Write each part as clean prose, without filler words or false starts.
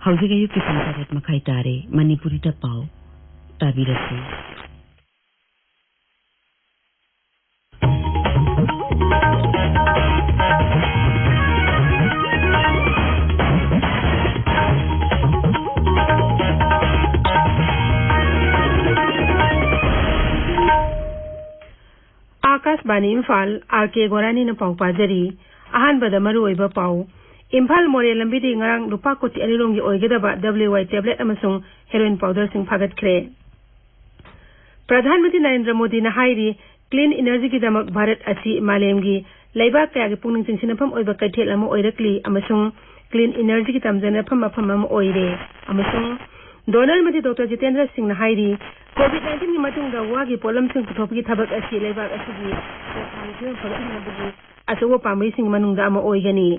हौजिक अयुक्ति समाचार मखाई तारे मणिपुरी पाव ताबीरसे आकाशवाणी इम्फाल आरके गोरानी न पाव पाजरी अहानबद मरुओइबा पाव इम्फाल मोरे लंबीदी ngarang lupa koti anirongi oigedaba WY tablet amasung heroin powder sing phagatkhre Pradhan Mantri Narendra Modi na hairi clean energy ki damak Bharat asi malemgi laiba kaya gi pungning chingsinapam oiba kaithel ama oirakli amasung clean energy ki tamjana pham ama oire amasung Donor Mantri Dr Jitendra Singh na hairi COVID-19 ki matungda wagi polam sing puthopgi thabak asi laiba asi gi khangju phagatna bugi asawo pamai sing manungda ama oigani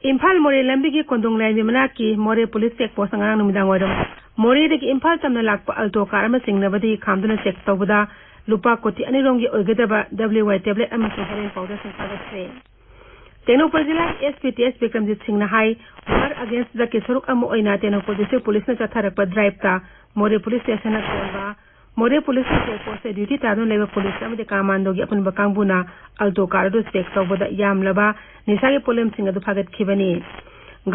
Imphal More lambi ki kondong lai mena ki More police check post ngarang numidang wadam More de ki Imphal tamna lakpa alto karama singna badi khamduna check tawbuda lupa koti anirongi oigedaba WY tablet ama heroin powder sing phagatse Tenopal jila SPTS Bikramjit Singh na hai war against the Kisoruk amu oina Tenopal district police na chatharakpa drive ta More police station na kolba More police check post duty ta don lewa police amade kamando gi apun bakangbuna alto karado check tawbuda yamlaba nisagi polem sing adu phagat khibani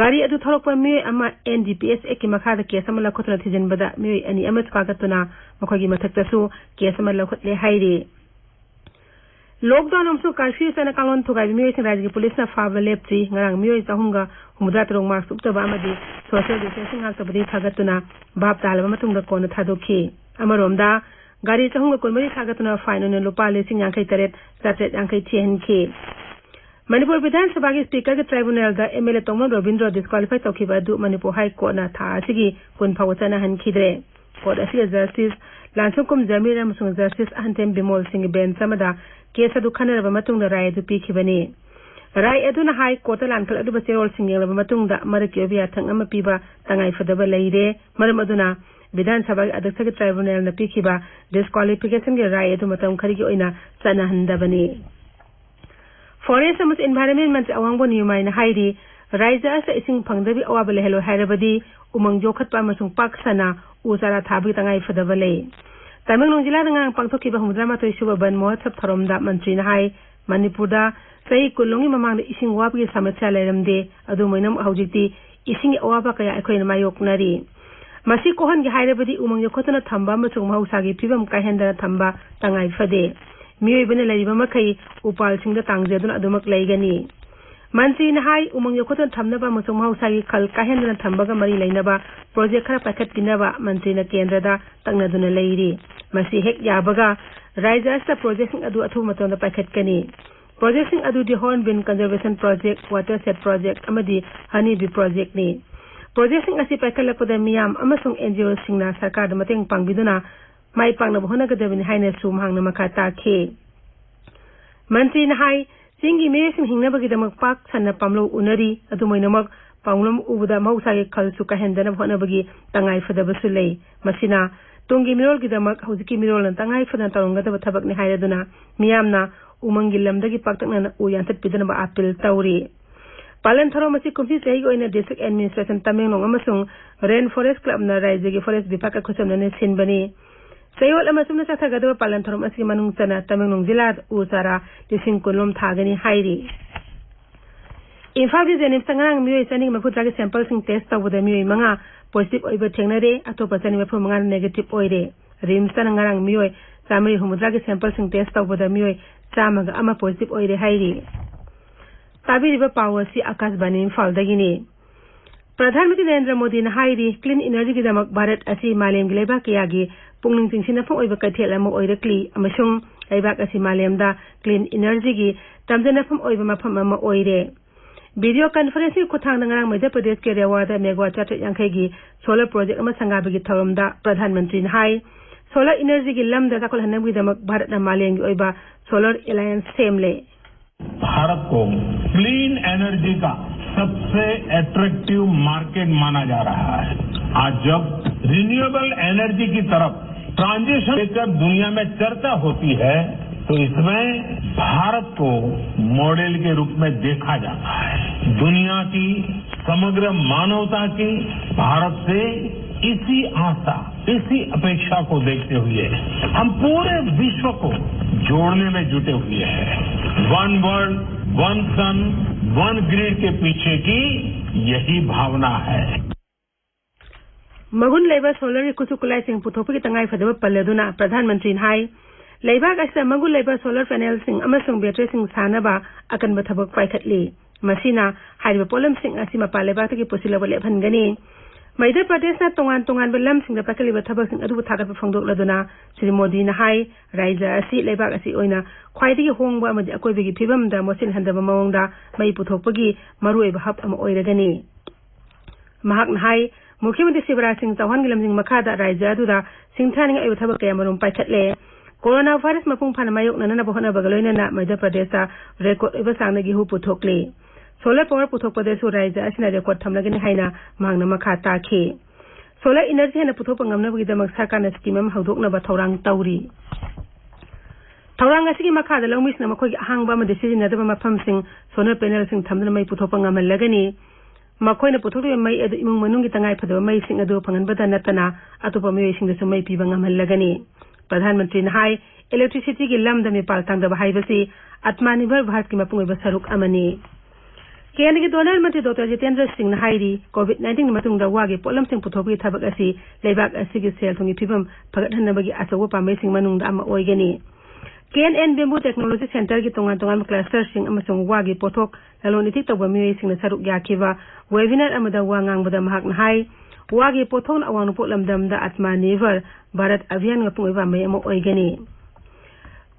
gari adu thorokpa mi ama NDPS ek makhada case amala khotna thijen bada mi ani amat phagatuna makhogi mathakta su case amala khotle haire Lockdown amsu curfew sana kalon thugai mi sing rajgi police na fa lepti ngarang mi chahunga humda terong mark suptaba amadi social distancing ak tabri phagatuna bab talaba matungda kona thadokhi amaromda gari chahunga kolmari phagatuna fine ne lupa le sing yankai taret satet yankai thihenki Manipur Vidhan Sabha ki Speaker ke Tribunal da MLA Tongman Robindro disqualify tawkiba du Manipur High Court na tha asigi kun phawachana han khidre Court asigi Justice Lansukum Jamira musung Justice Antem Bimol Singh Ben samada case adu khanaraba matungda rai adu pikhibani rai adu na High Court lankal adu baserol singh laba matungda maraki obiya thang ama piba tangai fadaba leire maram aduna Vidhan Sabha ki Adhyaksh ke Tribunal na pikhiba disqualification ke rai adu matam khari ki oina sana handabani Forest and Environment Mantri Wahengbam Niyumai na hairi raija asa ising phangdabi awaba lehelo hairabadi umang jokhat pa masung pak sana usara thabi tangai fadaba le Tamenglong jila ngang pangthokiba humdra matoi suba ban mohathap tharomda mantri na hai Manipur da sai kulongi mamang da ising wabi samasya leramde adu moinam haujiti ising awaba kaya ekhoina mayoknari masi kohan gi hairabadi umang jokhotna thamba masung mahusagi phibam kahendana thamba tangai fade Miyoy bana lariba makai upal singda tangjadun adumak laigani Mansi na hai umang yokotan thamnaba musung mausagi khal kahendana thambaga mari lainaba project khara paket pinaba mansi na kendra da tangnaduna lairi masi hek yabaga raija sta project sing adu athu matonda paket kani project sing adu di Hornbill conservation project watershed project amadi honey bee project ni project sing asi pakalakpada miyam amasung NGO singna sarkar da mateng pangbiduna mai pangna bhona gadabini haina sum hangna makata khe Mantri na hai singi mesim hingna bagi damak pak sanna pamlo unari adu moinamak panglom ubuda mausa ge khalsu kahendana bhona bagi tangai fadaba sulei masina tungi mirol gi damak hojiki mirol na tangai fadana tawnga da thabak ni haiduna miyamna umangi lamdagi paktakna uyantat pidana ba apil tawri Palan tharo masi kumsi sahi oina district administration Tamenglong amasung Rainforest Club na raijagi forest bipaka khusam na sin bani Sayol amasum na satha gadaba palan tharo masi manung sana Tamenglong jila usara dising kulom thagani hairi Imphal gi jenim sangang miyoy sani mafutra ge sample sing test tawuda miyoy manga positive oiba thengnare atopa sani mafu manga negative oire rim sanangarang miyoy samri humudra ge sample sing test tawuda miyoy chamaga ama positive oire hairi Tabiriba Pawasi Akashbani Imphal dagini Pradhan Mantri Narendra Modi na hairi clean energy ki damak Bharat asi malem gi laiba kiyagi pungning tingsina phong oiba kaithel ama oirakli amasung laiba asi malem da clean energy gi tamjana phom oiba mapham ama oire video conferencing kuthang ngarang Madhya Pradesh ke Rewa da megawatt yankai gi solar project ama sangabi gi tharomda Pradhan Mantri na hai solar energy gi lamda takol hanam gi damak Bharat na malem gi oiba solar alliance semle Bharat को clean energy का सबसे attractive market माना जा रहा है। आज जब renewable energy की तरफ ट्रांजिशन लेकर दुनिया में चर्चा होती है तो इसमें भारत को मॉडल के रूप में देखा जाता है। दुनिया की समग्र मानवता की भारत से इसी आशा, इसी अपेक्षा को देखते हुए हम पूरे विश्व को जोड़ने में जुटे हुए हैं। वन वर्ल्ड, वन सन, वन ग्रिड के पीछे की यही भावना है। मगुन लेबर सोलर की कुसुकुलाई सिंह पुथोपी की तंगाई फदब पल्लेदुना प्रधानमंत्री हाई लेबाग असिदा मगुन लेबर सोलर पैनल सिंह अमसुंग बैटरी सिंह सानबा अकनब थबक पाइखतली मसीना हाइब पोलम सिंह असि मपा लेबाग की पुसिलब लेभनगनी मध्य प्रदेश तोान तोान लम सिंह पाइखलिब थबक सिंह अदुबु थागत फोंदोक्लदुना श्री मोदी हाई राज्य असि लेबाग असि ओइना ख्वाइदगी होंगबा अमदि अकोइबगी फिबमदा मोसिन हंदब मवोंगदा मई पुथोकपगी मरुओइब हब अम ओइरगनी महाकना हाई मुख्यमंत्री शिवराज सिंह चौहान की लमजिंग मखादा राज्य अदुदा सिंथानिंग अयु थबक कया मरुम पाइखतले कोरोना वायरस मपुंग फाना मायोकनना बहोनबग लोइनना मध्य प्रदेश रेकॉर्ड इब सांगनगी हु पुथोकले सोलर पावर पुथोकपदेसु राज्य असिना रेकॉर्ड थमलगनि हाइना मांगना मखा ताखि solar energy Hena पुथोक ngamnabagidamag sarkarna scheme am hawdoknaba thorang tawri thorang asigi makhada lawmisna makhogi ahangba ma decisionadaba mafamsing solar panel sing thamdana mai puthokpa ngamalagani makoina puthokle mai adu imung manungi tangai phadaba mai sing adu phanganbada natana atopa mai sing dasu mai piba ngamalagani प्रधानमंत्री ने high electricity की लमद में पालतांगदब हाइबसी आत्मनिर्भर भारत की मपुंग सरुक अमनी केंद्र के donor मंत्री डॉक्टर जितेंद्र सिंह ने हाईरी कोविड-19 मतुंगदा वागे पोलम सिंह पुथोपी थबक असि लेबाक असि की सेल थोंगी फिबम फगतहनबगी अचौब पामे सिंह मनुंगदा अमा ओइगनी केएनएन बेम्बू टेक्नोलॉजी सेंटर की तोंगान क्लस्टर सिंह अमसुंग वागे पोथोक ललोनिति तौब मियोइ सिंह सरुक याखिबा वेबिनार अमदा वा ngangbada mahakna hai वागे पोथोन अवानु पोलमदमदा आत्मनिर्भर भारत अभियान गपुंगबा मे अमा ओइगनी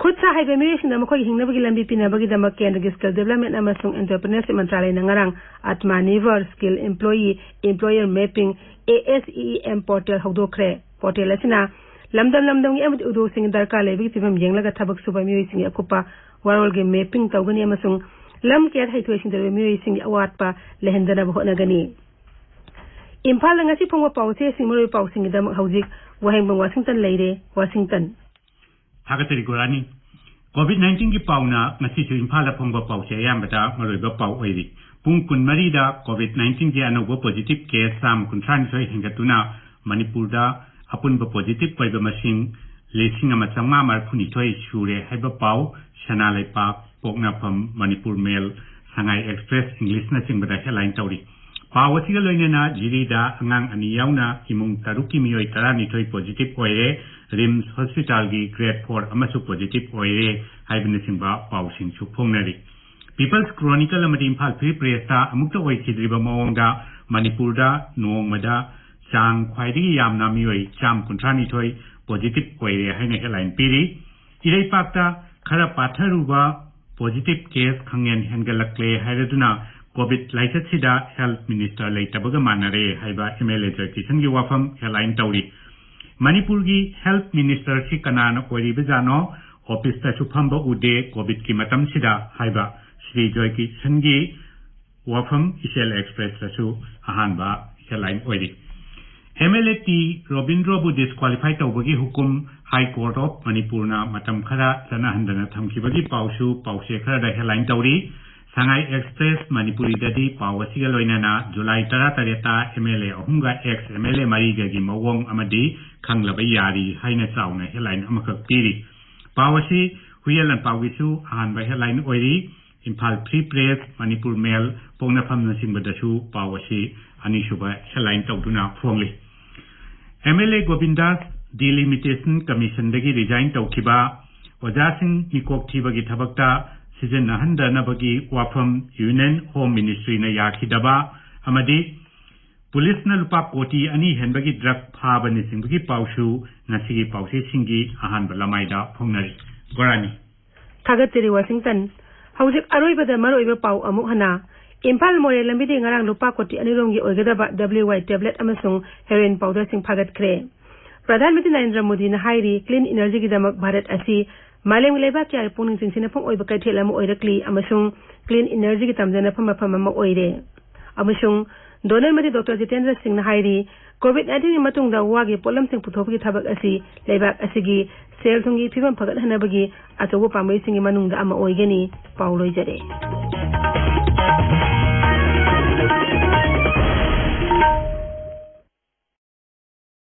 खुद सा हाइबे मियोइसिंग मखोई हिंगनबगी लंबी पिनबगी दमक केंद्र की स्किल डेवलपमेंट अमसुंग एंटरप्रेन्योरशिप मंत्रालय नंगरांग आत्मनिर्भर skill employer mapping ASEM portal हौदोखरे पोर्टल असिना लमदम की अमद उदोसिंग दरकार लेबगी फिबम येंगलगा थबक सुबा मियोइसिंग अकुपा वारोल के मैपिंग तौगनी अमसुंग लम केर हाइथोइसिंग दरबे मियोइसिंग अवाटपा लेहंदना बहोनगनी Imphal ngasi phongwa pause simroi pausing dam hauzik Wahengbam Washington leire Washington Hagatari Gorani COVID-19 ki pauna ngasi chu Imphal la phongwa pause ayambada maroiba pau oiri pung kunmari da COVID-19 ki anoba positive case sam kuntran soi hingatuna Manipur da apunba positive paiba masing lesing ama changma mar phuni thoi shure haiba pau sanalai pa pokna pham Manipur Mail Sangai Express English na singbada headline tauri पावसिगा लोइनेना जिरीदा अंगांग अनि याउना इमुंग तारुकी मियोइ तारानि थोइ positive ओइरे रिम्स हॉस्पिटल की ग्रेड 4 अमसु पॉजिटिव ओइरे हाइबने सिंबा पावसिंग सुफोंगनरी पीपल्स क्रॉनिकल अमदि इम्फाल फ्री प्रेसता अमुक्त ओइखिद्रिबा मवंगा मणिपुरदा नोंगमदा चांग ख्वाइदगी यामना मियोइ चाम कुंथ्रानि थोइ पॉजिटिव ओइरे हाइने हेडलाइन पीरी इरैपाक्ता खरा पाथरुबा पॉजिटिव केस खंगेन हेंगलक्ले हाइरदुना कोविड लाइसेसिदा हेल्थ मिनिस्टर लेटबगा मानरे हाइबा एमएलए जर्किसन की वाफम हेडलाइन तौरी मणिपुर की हेल्थ मिनिस्टर सी कनान ओरिबजानो ऑफिस ता सुफंब उदे कोविड की मतम सिदा हाइबा श्री जर्किसन की वाफम इसेल एक्सप्रेस तसु अहानबा हेडलाइन ओइरी एमएलए टी रोबिंद्रो बु डिस्क्वालीफाई तौबगी हुकुम हाई कोर्ट ऑफ मणिपुर ना मतम खरा सनहंदना थमखिबगी पाउसु पाउसे खरा हेडलाइन तौरी Sangai Express Manipuri dadi pawasiga loinana July 13 MLA ahunga ex MLA mariga gi mawong amadi khanglaba yari haina chauna headline amakak tiri pawasi huyalan pawisu ahanba headline oiri Imphal Free Press Manipur Mail pongna famna singbadasu pawasi anishuba headline tawduna phongli MLA Govindas Delimitation Commission dagi resign tawkiba wajasing nikok thibagi thabakta Season Nahandanabagi Wafam Union Home Ministry na Yakidaba Amadi Police na lupa koti ani henbagi drug phaba ni singbagi paushu nasigi pausi singi ahan balamaida phongnari Gorani Thagatiri Washington Hauzik aroibada maroiba pau amuk hana Imphal more lambidi ngarang lupa koti anirongi oigadaba WY tablet amasung heroin powder sing phagat kre Pradhan Mantri Narendra Modi na hairi clean energy ki damak Bharat asi Malem leba kya puning singsina phong oiba kai thela mo oirakli amasung clean energy ki tamjana phama phama ma oire अमसुंग donor मदी doctor Jitendra Singh ने हाइरी कोविड-19 मतुंगदा वागी pollen Singh पुथोपगी थबक असि लेबाक असिगी cell थुंगी फिबम फगत हनबगी अचौबो पामई सिंगी मनुंगदा अमा ओइगनी पाउलोइजरे।